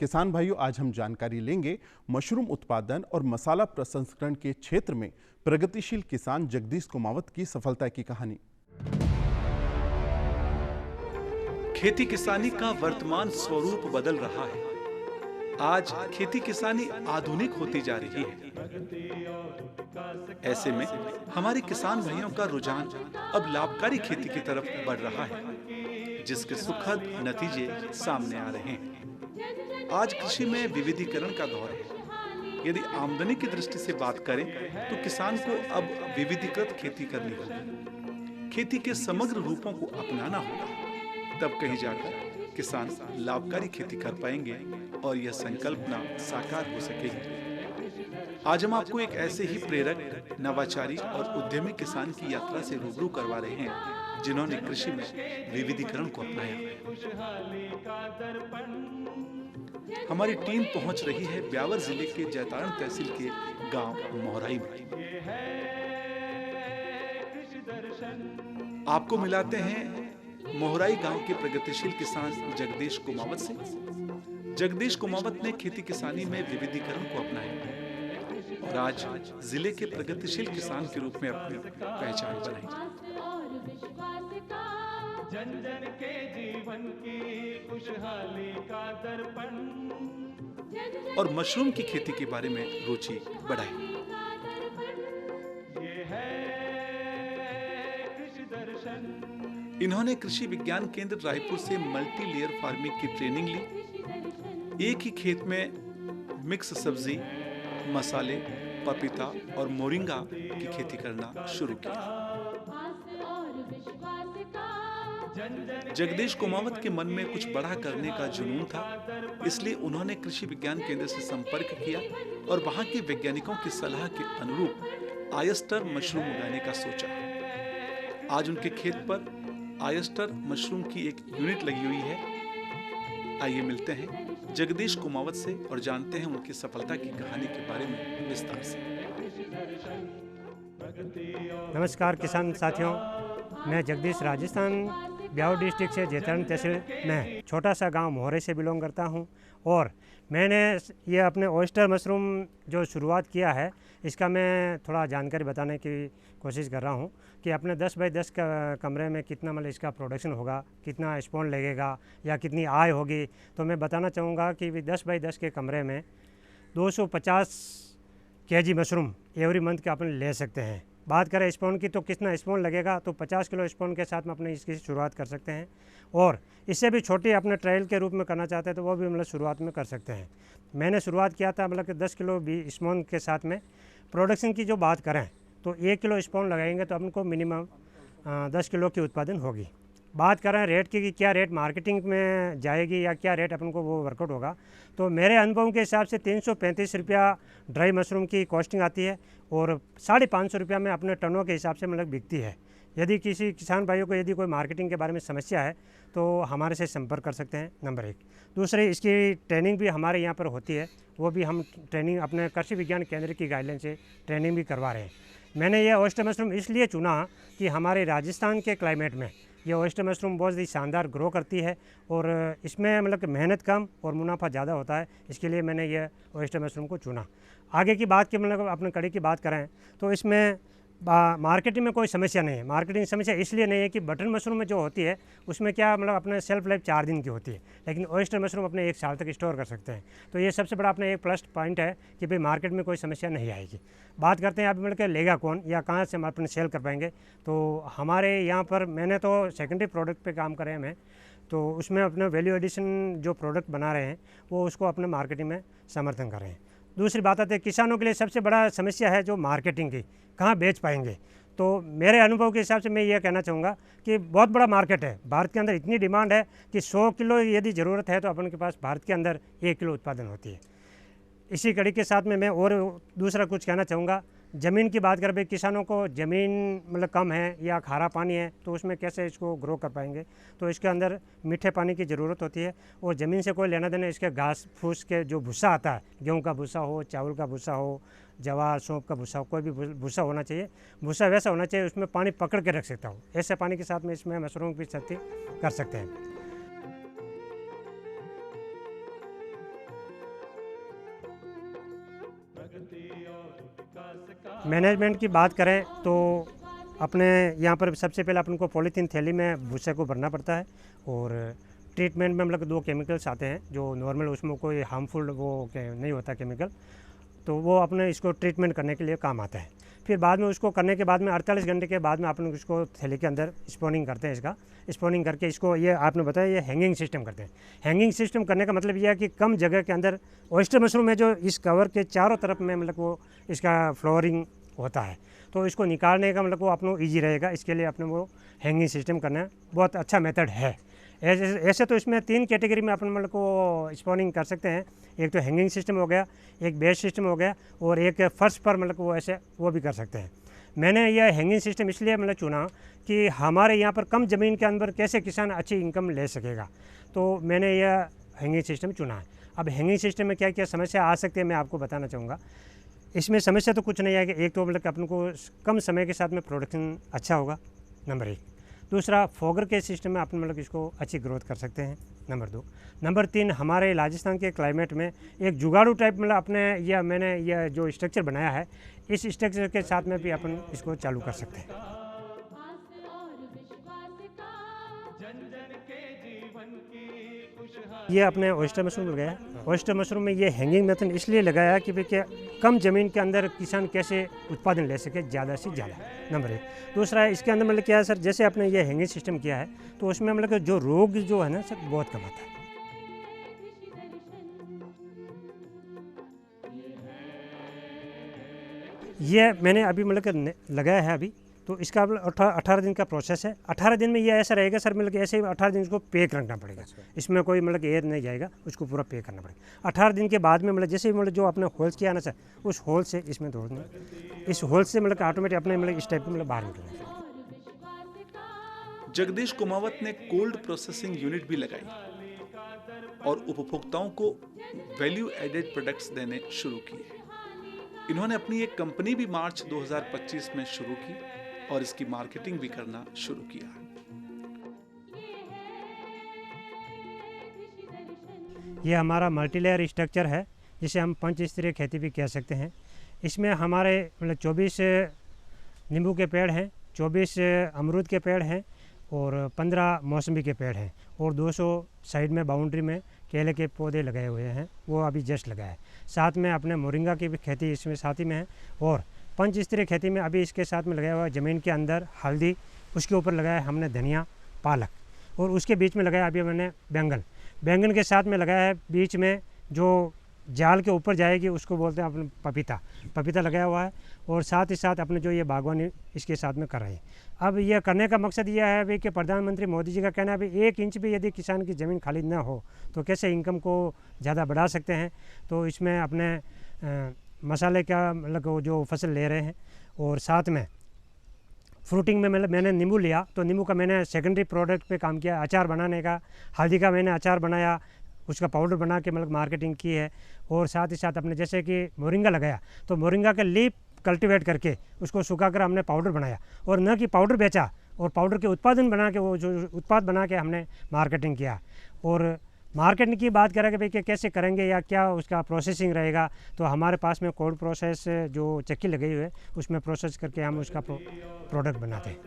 किसान भाइयों, आज हम जानकारी लेंगे मशरूम उत्पादन और मसाला प्रसंस्करण के क्षेत्र में प्रगतिशील किसान जगदीश कुमावत की सफलता की कहानी। खेती किसानी का वर्तमान स्वरूप बदल रहा है। आज खेती किसानी आधुनिक होती जा रही है। ऐसे में हमारे किसान भाइयों का रुझान अब लाभकारी खेती की तरफ बढ़ रहा है, जिसके सुखद नतीजे सामने आ रहे हैं। आज कृषि में विविधीकरण का दौर है। यदि आमदनी की दृष्टि से बात करें तो किसान को अब विविधीकृत खेती करनी होगी। खेती के समग्र रूपों को अपनाना होगा, तब कहीं जाकर किसान लाभकारी खेती कर पाएंगे और यह संकल्पना साकार हो सकेगी। आज हम आपको एक ऐसे ही प्रेरक, नवाचारी और उद्यमी किसान की यात्रा से रूबरू करवा रहे हैं, जिन्होंने कृषि में विविधीकरण को अपनाया। हमारी टीम पहुंच रही है ब्यावर जिले के जैतारण तहसील के गांव मोहराई में। आपको मिलाते हैं मोहराई गांव के प्रगतिशील किसान जगदीश कुमावत से। जगदीश कुमावत ने खेती किसानी में विविधीकरण को अपनाया और आज जिले के प्रगतिशील किसान के रूप में अपनी पहचान बनाई। जन जन के जीवन की खुशहाली का दर्पण और मशरूम की खेती के बारे में रुचि बढ़ाई। इन्होंने कृषि विज्ञान केंद्र रायपुर से मल्टी लेयर फार्मिंग की ट्रेनिंग ली। एक ही खेत में मिक्स सब्जी, मसाले, पपीता और मोरिंगा की खेती करना शुरू किया। जगदीश कुमावत के मन में कुछ बड़ा करने का जुनून था, इसलिए उन्होंने कृषि विज्ञान केंद्र से संपर्क किया और वहां के वैज्ञानिकों की सलाह के अनुरूप आयस्टर मशरूम उगाने का सोचा। आज उनके खेत पर आयस्टर मशरूम की एक यूनिट लगी हुई है। आइए मिलते हैं जगदीश कुमावत से और जानते हैं उनकी सफलता की कहानी के बारे में विस्तार से। नमस्कार किसान साथियों, मैं जगदीश राजस्थान ब्यावर डिस्ट्रिक्ट से जैतारण तहसील में छोटा सा गांव मोहरे से बिलोंग करता हूं और मैंने ये अपने ऑयस्टर मशरूम जो शुरुआत किया है, इसका मैं थोड़ा जानकारी बताने की कोशिश कर रहा हूं कि अपने 10 बाई 10 का कमरे में कितना मतलब इसका प्रोडक्शन होगा, कितना स्पॉन लगेगा या कितनी आय होगी। तो मैं बताना चाहूँगा कि 10 बाई 10 के कमरे में 250 kg मशरूम एवरी मंथ के अपन ले सकते हैं। बात करें स्पॉन की तो कितना स्पॉन लगेगा, तो 50 किलो स्पॉन के साथ में अपने इसकी शुरुआत कर सकते हैं और इससे भी छोटी अपने ट्रायल के रूप में करना चाहते हैं तो वो भी मतलब शुरुआत में कर सकते हैं। मैंने शुरुआत किया था मतलब कि 10 किलो स्पॉन के साथ में। प्रोडक्शन की जो बात करें तो 1 किलो स्पॉन लगाएंगे तो अपन को मिनिमम 10 किलो की उत्पादन होगी। बात करें रेट की कि क्या रेट मार्केटिंग में जाएगी या क्या रेट अपन को वो वर्कआउट होगा, तो मेरे अनुभव के हिसाब से 335 रुपया ड्राई मशरूम की कॉस्टिंग आती है और 550 रुपया में अपने टनों के हिसाब से मतलब बिकती है। यदि किसी किसान भाइयों को यदि कोई मार्केटिंग के बारे में समस्या है तो हमारे से संपर्क कर सकते हैं, नंबर 1। दूसरे, इसकी ट्रेनिंग भी हमारे यहाँ पर होती है, वो भी हम ट्रेनिंग अपने कृषि विज्ञान केंद्र की गाइडलाइन से ट्रेनिंग भी करवा रहे हैं। मैंने ये ऑयस्टर मशरूम इसलिए चुना कि हमारे राजस्थान के क्लाइमेट में ये ऑयस्टर मशरूम बहुत ही शानदार ग्रो करती है और इसमें मतलब कि मेहनत कम और मुनाफा ज़्यादा होता है, इसके लिए मैंने ये ऑयस्टर मशरूम को चुना। आगे की बात की मतलब अपने कड़ी की बात करें तो इसमें मार्केटिंग में कोई समस्या नहीं है। मार्केटिंग समस्या इसलिए नहीं है कि बटन मशरूम में जो होती है उसमें क्या मतलब अपने सेल्फ लाइफ 4 दिन की होती है, लेकिन ऑयस्टर मशरूम अपने 1 साल तक स्टोर कर सकते हैं। तो ये सबसे बड़ा अपने एक प्लस पॉइंट है कि भाई मार्केट में कोई समस्या नहीं आएगी। बात करते हैं आप मतलब कि लेगा कौन या कहाँ से हम अपने सेल कर पाएंगे, तो हमारे यहाँ पर मैंने तो सेकेंडरी प्रोडक्ट पे काम करे हैं, तो उसमें अपने वैल्यू एडिशन जो प्रोडक्ट बना रहे हैं वो उसको अपने मार्केटिंग में समर्थन कर रहे हैं। दूसरी बात आती है किसानों के लिए सबसे बड़ा समस्या है जो मार्केटिंग की, कहाँ बेच पाएंगे। तो मेरे अनुभव के हिसाब से मैं ये कहना चाहूँगा कि बहुत बड़ा मार्केट है भारत के अंदर। इतनी डिमांड है कि 100 किलो यदि ज़रूरत है तो अपन के पास भारत के अंदर 1 किलो उत्पादन होती है। इसी कड़ी के साथ में मैं और दूसरा कुछ कहना चाहूँगा। ज़मीन की बात करें, भाई किसानों को ज़मीन मतलब कम है या खारा पानी है तो उसमें कैसे इसको ग्रो कर पाएंगे, तो इसके अंदर मीठे पानी की ज़रूरत होती है और ज़मीन से कोई लेना देना इसके घास फूस के जो भूसा आता है, गेहूं का भूसा हो, चावल का भूसा हो, जवार सौंफ का भूसा हो, कोई भी भूसा होना चाहिए। भूसा वैसा होना चाहिए उसमें पानी पकड़ के रख सकता हो, ऐसे पानी के साथ में इसमें मशरूम की खेती कर सकते हैं। मैनेजमेंट की बात करें तो अपने यहाँ पर सबसे पहले अपन को पॉलीथीन थैली में भूसे को भरना पड़ता है और ट्रीटमेंट में मतलब 2 केमिकल्स आते हैं जो नॉर्मल, उसमें कोई हार्मफुल वो नहीं होता केमिकल, तो वो अपने इसको ट्रीटमेंट करने के लिए काम आता है। फिर बाद में उसको करने के बाद में 48 घंटे के बाद में अपन इसको थैली के अंदर स्पॉनिंग करते हैं। इसका स्पॉनिंग करके इसको, ये आपने बताया, ये हैंगिंग सिस्टम करते हैं। हैंगिंग सिस्टम करने का मतलब ये है कि कम जगह के अंदर ऑयस्टर मशरूम में जो इस कवर के चारों तरफ में मतलब वो इसका फ्लोरिंग होता है, तो इसको निकालने का मतलब वो अपनों ईजी रहेगा। इसके लिए अपने वो हैंगिंग सिस्टम करना बहुत अच्छा मेथड है। ऐसे तो इसमें 3 कैटेगरी में अपन मतलब को स्पॉनिंग कर सकते हैं। एक तो हैंगिंग सिस्टम हो गया, एक बेस सिस्टम हो गया, और एक फर्श पर मतलब वो ऐसे वो भी कर सकते हैं। मैंने यह हैंगिंग सिस्टम इसलिए मतलब चुना कि हमारे यहाँ पर कम ज़मीन के अंदर कैसे किसान अच्छी इनकम ले सकेगा, तो मैंने यह हैंगिंग सिस्टम चुना है। अब हैंगिंग सिस्टम में क्या क्या समस्या आ सकती है मैं आपको बताना चाहूँगा। इसमें समस्या तो कुछ नहीं है कि एक तो मतलब कि अपन को कम समय के साथ में प्रोडक्शन अच्छा होगा, नंबर 1। दूसरा, फोगर के सिस्टम में अपन मतलब इसको अच्छी ग्रोथ कर सकते हैं, नंबर 2। नंबर 3, हमारे राजस्थान के क्लाइमेट में एक जुगाड़ू टाइप मतलब अपने मैंने यह जो स्ट्रक्चर बनाया है, इस स्ट्रक्चर के साथ में भी अपन इसको चालू कर सकते हैं। ये अपने ऑयस्टर मशरूम लगाया। ऑयस्टर मशरूम में ये हैंगिंग मेथड इसलिए लगाया कि भाई क्या कम ज़मीन के अंदर किसान कैसे उत्पादन ले सके ज़्यादा से ज़्यादा, नंबर 1। दूसरा, इसके अंदर मतलब क्या है सर, जैसे आपने ये हैंगिंग सिस्टम किया है तो उसमें मतलब जो रोग जो है ना सर, बहुत कम आता है। ये मैंने अभी मतलब लगाया है अभी, तो इसका 18 दिन का प्रोसेस है। 18 दिन में ये ऐसा रहेगा सर, मतलब ऐसे ही 18 दिन इसको पैक रखना पड़ेगा। इसमें कोई मतलब एयर नहीं जाएगा, उसको पूरा पैक करना पड़ेगा। 18 दिन के बाद में मतलब जैसे ही मतलब जो आपने होल्स किया ना सर, उस होल से इसमें दौड़ना, इस होल से मतलब ऑटोमेटिक अपने मतलब इस टाइप का मतलब बाहर निकलना। जगदीश कुमावत ने कोल्ड प्रोसेसिंग यूनिट भी लगाई और उपभोक्ताओं को वैल्यू एडेड प्रोडक्ट्स देने शुरू किए। इन्होंने अपनी एक कंपनी भी मार्च 2025 में शुरू की और इसकी मार्केटिंग भी करना शुरू किया। ये हमारा मल्टीलेयर स्ट्रक्चर है, जिसे हम पंचस्तरीय खेती भी कह सकते हैं। इसमें हमारे मतलब 24 नींबू के पेड़ हैं, 24 अमरूद के पेड़ हैं और 15 मौसमी के पेड़ हैं, और 200 साइड में बाउंड्री में केले के पौधे लगाए हुए हैं, वो अभी जस्ट लगा है। साथ में अपने मोरिंगा की भी खेती इसमें साथ ही में है, और पंचस्तरीय खेती में अभी इसके साथ में लगाया हुआ ज़मीन के अंदर हल्दी, उसके ऊपर लगाया हमने धनिया, पालक, और उसके बीच में लगाया अभी मैंने बैंगन के साथ में लगाया है। बीच में जो जाल के ऊपर जाएगी उसको बोलते हैं अपने पपीता लगाया हुआ है, और साथ ही साथ अपने जो ये बागवानी इसके साथ में कर रहे हैं। अब यह करने का मकसद यह है भी कि प्रधानमंत्री मोदी जी का कहना है भी 1 इंच भी यदि किसान की ज़मीन खाली ना हो तो कैसे इनकम को ज़्यादा बढ़ा सकते हैं। तो इसमें अपने मसाले का मतलब जो फसल ले रहे हैं, और साथ में फ्रूटिंग में मतलब मैंने नींबू लिया, तो नींबू का मैंने सेकेंडरी प्रोडक्ट पे काम किया, अचार बनाने का। हल्दी का मैंने अचार बनाया, उसका पाउडर बना के मतलब मार्केटिंग की है। और साथ ही साथ अपने जैसे कि मोरिंगा लगाया, तो मोरिंगा का लीफ कल्टीवेट करके उसको सुखाकर हमने पाउडर बनाया, और न कि पाउडर बेचा, और पाउडर के उत्पादन बना के वो जो उत्पाद बना के हमने मार्केटिंग किया। और मार्केटिंग की बात करें कि भाई कैसे करेंगे या क्या उसका प्रोसेसिंग रहेगा, तो हमारे पास में कोल्ड प्रोसेस जो चक्की लगी हुई है उसमें प्रोसेस करके हम उसका प्रोडक्ट बनाते हैं।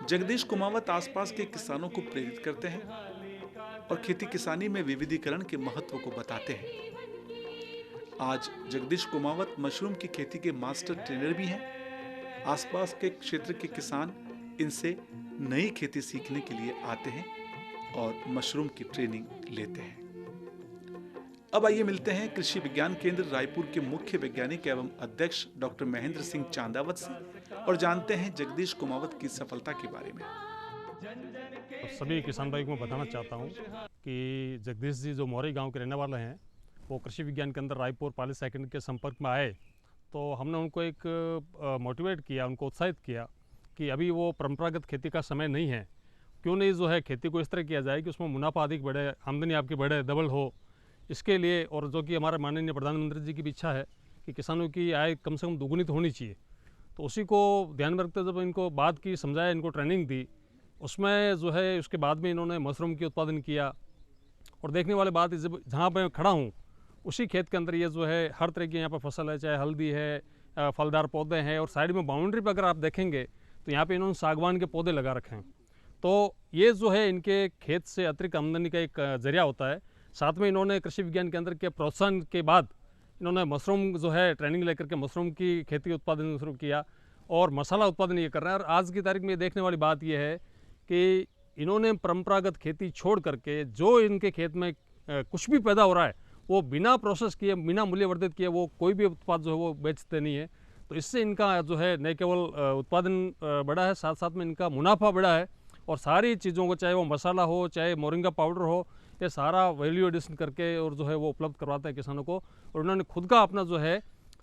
जगदीश कुमावत आसपास के किसानों को प्रेरित करते हैं और खेती किसानी में विविधीकरण के महत्व को बताते हैं। आज जगदीश कुमावत मशरूम की खेती के मास्टर ट्रेनर भी हैं। आसपास के क्षेत्र के किसान इनसे नई खेती सीखने के लिए आते हैं और मशरूम की ट्रेनिंग लेते हैं। अब आइए मिलते हैं कृषि विज्ञान केंद्र रायपुर के मुख्य वैज्ञानिक एवं अध्यक्ष डॉक्टर महेंद्र सिंह चांदावत से और जानते हैं जगदीश कुमावत की सफलता के बारे में। सभी किसान भाई को मैं बताना चाहता हूं कि जगदीश जी जो मोरी गांव के रहने वाले हैं, वो कृषि विज्ञान केंद्र रायपुर पॉली सेकेंड के संपर्क में आए, तो हमने उनको एक मोटिवेट किया, उनको उत्साहित किया कि अभी वो परंपरागत खेती का समय नहीं है, क्यों नहीं जो है खेती को इस तरह किया जाए कि उसमें मुनाफा अधिक बढ़े, आमदनी आपकी बढ़े, डबल हो। इसके लिए, और जो कि हमारे माननीय प्रधानमंत्री जी की भी इच्छा है कि किसानों की आय कम से कम दोगुनी होनी चाहिए, तो उसी को ध्यान में रखते जब इनको बात की, समझाया, इनको ट्रेनिंग दी, उसमें जो है उसके बाद में इन्होंने मशरूम की उत्पादन किया। और देखने वाली बात जब जहाँ पर मैं खड़ा हूँ उसी खेत के अंदर ये जो है हर तरह की यहाँ पर फसल है, चाहे हल्दी है, फलदार पौधे हैं, और साइड में बाउंड्री पर अगर आप देखेंगे तो यहाँ पे इन्होंने सागवान के पौधे लगा रखे हैं। तो ये जो है इनके खेत से अतिरिक्त आमदनी का एक जरिया होता है। साथ में इन्होंने कृषि विज्ञान केंद्र के प्रोत्साहन के बाद इन्होंने मशरूम जो है ट्रेनिंग लेकर के मशरूम की खेती उत्पादन शुरू किया और मसाला उत्पादन ये कर रहे हैं। और आज की तारीख में देखने वाली बात यह है कि इन्होंने परंपरागत खेती छोड़ करके जो इनके खेत में कुछ भी पैदा हो रहा है वो बिना प्रोसेस किए, बिना मूल्यवर्धित किए वो कोई भी उत्पाद जो है वो बेचते नहीं है। तो इससे इनका जो है न केवल उत्पादन बढ़ा है, साथ साथ में इनका मुनाफा बढ़ा है। और सारी चीज़ों को, चाहे वो मसाला हो, चाहे मोरिंगा पाउडर हो, ये सारा वैल्यू एडिशन करके और जो है वो उपलब्ध करवाता है किसानों को। और उन्होंने खुद का अपना जो है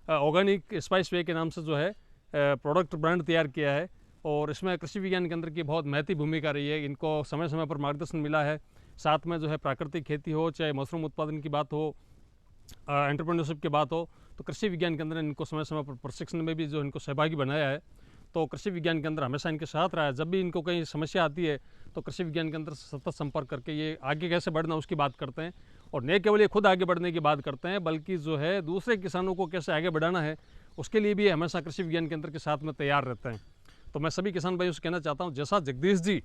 ऑर्गेनिक स्पाइस वे के नाम से जो है प्रोडक्ट ब्रांड तैयार किया है। और इसमें कृषि विज्ञान केंद्र की बहुत महती भूमिका रही है। इनको समय समय पर मार्गदर्शन मिला है। साथ में जो है प्राकृतिक खेती हो, चाहे मशरूम उत्पादन की बात हो, एंटरप्रेन्योरशिप की बात हो, तो कृषि विज्ञान केंद्र ने इनको समय समय पर प्रशिक्षण में भी जो इनको सहभागी बनाया है। तो कृषि विज्ञान केंद्र हमेशा इनके साथ रहा है। जब भी इनको कहीं समस्या आती है तो कृषि विज्ञान केंद्र से सतत संपर्क करके ये आगे कैसे बढ़ना उसकी बात करते हैं। और न केवल ये खुद आगे बढ़ने की बात करते हैं, बल्कि जो है दूसरे किसानों को कैसे आगे बढ़ाना है उसके लिए भी हमेशा कृषि विज्ञान केंद्र के साथ में तैयार रहते हैं। तो मैं सभी किसान भाइयों से कहना चाहता हूँ, जैसा जगदीश जी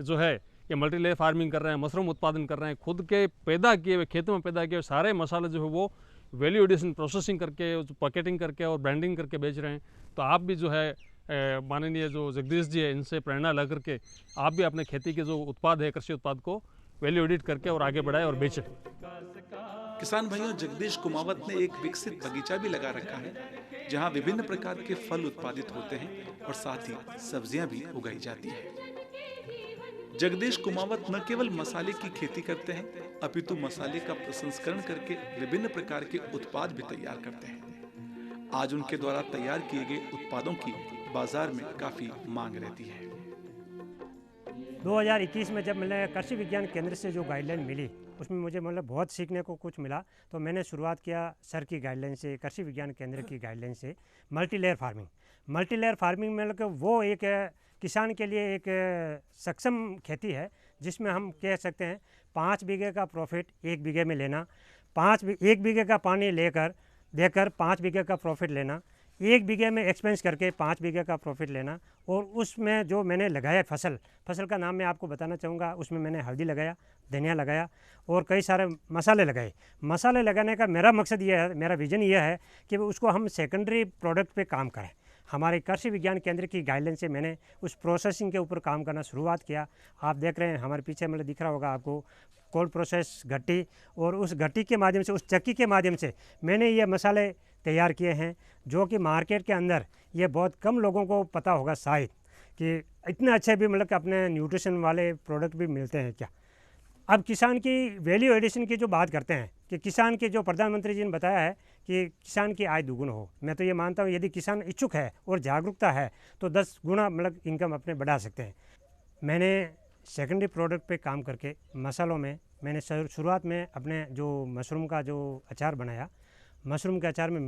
जो है ये मल्टी लेयर फार्मिंग कर रहे हैं, मशरूम उत्पादन कर रहे हैं, खुद के पैदा किए हुए, खेतों में पैदा किए हुए सारे मसाले जो है वो वैल्यू एडिशन प्रोसेसिंग करके, पैकेटिंग करके और ब्रांडिंग करके बेच रहे हैं। तो आप भी जो है माननीय जो जगदीश जी है इनसे प्रेरणा ला करके आप भी अपने खेती के जो उत्पाद है, कृषि उत्पाद को वैल्यू एडिट करके और आगे बढ़ाएं और बेचें। किसान भाइयों, जगदीश कुमावत ने एक विकसित बगीचा भी लगा रखा है जहां विभिन्न प्रकार के फल उत्पादित होते हैं और साथ ही सब्जियां भी उगाई जाती हैं। जगदीश कुमावत न केवल मसाले की खेती करते हैं, अपितु मसाले का प्रसंस्करण करके विभिन्न प्रकार के उत्पाद भी तैयार करते हैं। आज उनके द्वारा तैयार किए गए उत्पादों की बाजार में काफी मांग रहती है। 2021 में जब मैंने कृषि विज्ञान केंद्र से जो गाइडलाइन मिली उसमें मुझे मतलब बहुत सीखने को कुछ मिला। तो मैंने शुरुआत किया सर की गाइडलाइन से, कृषि विज्ञान केंद्र की गाइडलाइन से, multi layer farming. Multi layer farming में मतलब वो एक किसान के लिए एक सक्षम खेती है जिसमें हम कह सकते हैं 5 बीघे का प्रॉफिट 1 बीघे में लेना, 1 बीघे का पानी देकर 5 बीघे का प्रॉफिट लेना, 1 बीघे में एक्सपेंस करके 5 बीघे का प्रॉफिट लेना। और उसमें जो मैंने लगाया फसल का नाम मैं आपको बताना चाहूँगा। उसमें मैंने हल्दी लगाया, धनिया लगाया और कई सारे मसाले लगाए। मसाले लगाने का मेरा मकसद ये है, मेरा विज़न ये है कि उसको हम सेकेंडरी प्रोडक्ट पे काम करें। हमारे कृषि विज्ञान केंद्र की गाइडलाइन से मैंने उस प्रोसेसिंग के ऊपर काम करना शुरुआत किया। आप देख रहे हैं हमारे पीछे मतलब दिख रहा होगा आपको कोल्ड प्रोसेस घट्टी, और उस घट्टी के माध्यम से, उस चक्की के माध्यम से मैंने ये मसाले तैयार किए हैं जो कि मार्केट के अंदर ये बहुत कम लोगों को पता होगा शायद कि इतने अच्छे भी मतलब कि अपने न्यूट्रिशन वाले प्रोडक्ट भी मिलते हैं क्या। अब किसान की वैल्यू एडिशन की जो बात करते हैं कि किसान के जो प्रधानमंत्री जी ने बताया है कि किसान की आय दोगुना हो, मैं तो ये मानता हूँ यदि किसान इच्छुक है और जागरूकता है तो 10 गुना मतलब इनकम अपने बढ़ा सकते हैं। मैंने सेकेंडरी प्रोडक्ट पे काम करके मसालों में मैंने शुरुआत में अपने जो मशरूम का जो अचार बनाया, मशरूम के अचार में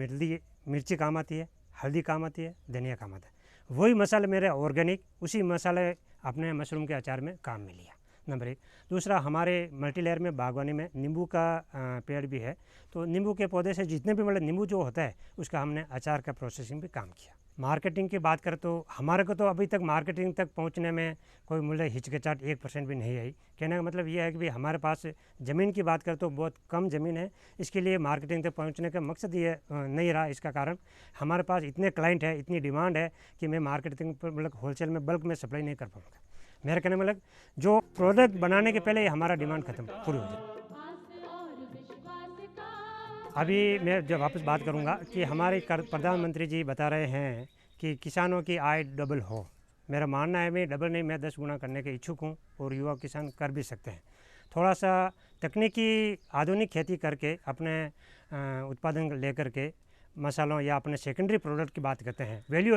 मिर्ची काम आती है, हल्दी काम आती है, धनिया काम आता है। वही मसाले मेरे ऑर्गेनिक, उसी मसाले अपने मशरूम के अचार में काम में लिया, नंबर 1। दूसरा, हमारे मल्टी लेयर में बागवानी में नींबू का पेड़ भी है। तो नींबू के पौधे से जितने भी मतलब नींबू जो होता है उसका हमने अचार का प्रोसेसिंग भी काम किया। मार्केटिंग की बात करें तो हमारे को तो अभी तक मार्केटिंग तक पहुंचने में कोई मतलब हिचकिचाहट 1% भी नहीं आई। कहने का मतलब ये है कि भाई हमारे पास ज़मीन की बात करें तो बहुत कम ज़मीन है, इसके लिए मार्केटिंग तक पहुंचने का मकसद ये नहीं रहा। इसका कारण हमारे पास इतने क्लाइंट है, इतनी डिमांड है कि मैं मार्केटिंग पर मतलब होलसेल में बल्क में सप्लाई नहीं कर पाऊँगा। मेरा कहने मतलब जो प्रोडक्ट बनाने के पहले हमारा डिमांड खत्म पूरी हो जाए। अभी मैं जब वापस बात करूंगा कि हमारे प्रधानमंत्री जी बता रहे हैं कि किसानों की आय डबल हो। मेरा मानना है मैं डबल नहीं, मैं 10 गुना करने के इच्छुक हूं और युवा किसान कर भी सकते हैं। थोड़ा सा तकनीकी आधुनिक खेती करके अपने उत्पादन लेकर के मसालों या अपने सेकेंडरी प्रोडक्ट की बात करते हैं, वैल्यू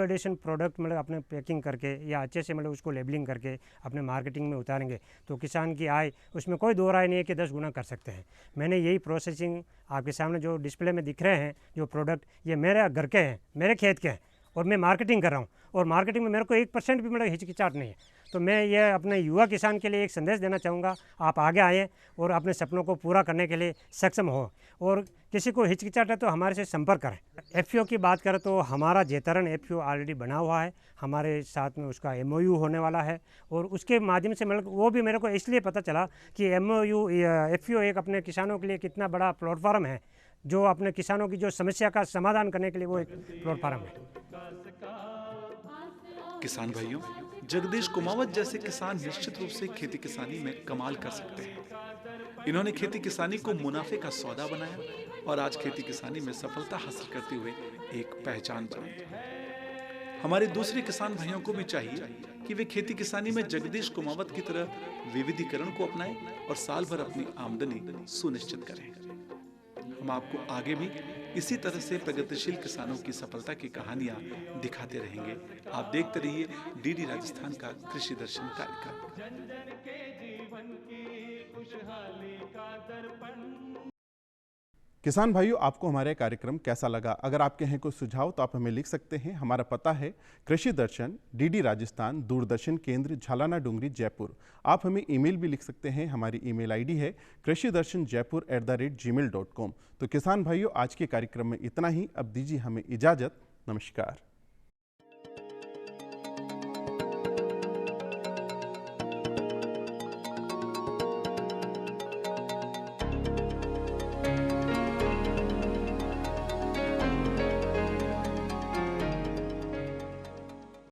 एडिशन प्रोडक्ट मतलब अपने पैकिंग करके या अच्छे से मतलब उसको लेबलिंग करके अपने मार्केटिंग में उतारेंगे तो किसान की आय, उसमें कोई दो राय नहीं है कि 10 गुना कर सकते हैं। मैंने यही प्रोसेसिंग आपके सामने जो डिस्प्ले में दिख रहे हैं जो प्रोडक्ट, ये मेरे घर के हैं, मेरे खेत के हैं और मैं मार्केटिंग कर रहा हूँ। और मार्केटिंग में मेरे को 1% भी मतलब हिचकिचाहट नहीं है। तो मैं ये अपने युवा किसान के लिए एक संदेश देना चाहूँगा, आप आगे आएँ और अपने सपनों को पूरा करने के लिए सक्षम हो। और किसी को हिचकिचाहट है तो हमारे से संपर्क करें। एफपीओ की बात करें तो हमारा जेतरण एफपीओ ऑलरेडी बना हुआ है, हमारे साथ में उसका एमओयू होने वाला है। और उसके माध्यम से मतलब वो भी मेरे को इसलिए पता चला कि एमओयू एफपीओ एक अपने किसानों के लिए कितना बड़ा प्लेटफॉर्म है, जो अपने किसानों की जो समस्या का समाधान करने के लिए वो एक प्लेटफॉर्म है। किसान भाइयों, जगदीश कुमावत जैसे किसान निश्चित रूप से खेती किसानी में कमाल कर सकते हैं। इन्होंने खेती किसानी को मुनाफे का सौदा बनाया और आज खेती किसानी में सफलता हासिल करते हुए एक पहचान बनाई। हमारे दूसरे किसान भाइयों को भी चाहिए कि वे खेती किसानी में जगदीश कुमावत की तरह विविधीकरण को अपनाएं और साल भर अपनी आमदनी सुनिश्चित करें। हम आपको आगे भी इसी तरह से प्रगतिशील किसानों की सफलता की कहानियां दिखाते रहेंगे। आप देखते रहिए डीडी राजस्थान का कृषि दर्शन कार्यक्रम। किसान भाइयों, आपको हमारा कार्यक्रम कैसा लगा? अगर आपके हैं कोई सुझाव तो आप हमें लिख सकते हैं। हमारा पता है कृषि दर्शन, डीडी राजस्थान, दूरदर्शन केंद्र, झालाना डूंगरी, जयपुर। आप हमें ईमेल भी लिख सकते हैं। हमारी ईमेल आईडी है krishidarshanjaipur@gmail.com। तो किसान भाइयों, आज के कार्यक्रम में इतना ही। अब दीजिए हमें इजाज़त। नमस्कार।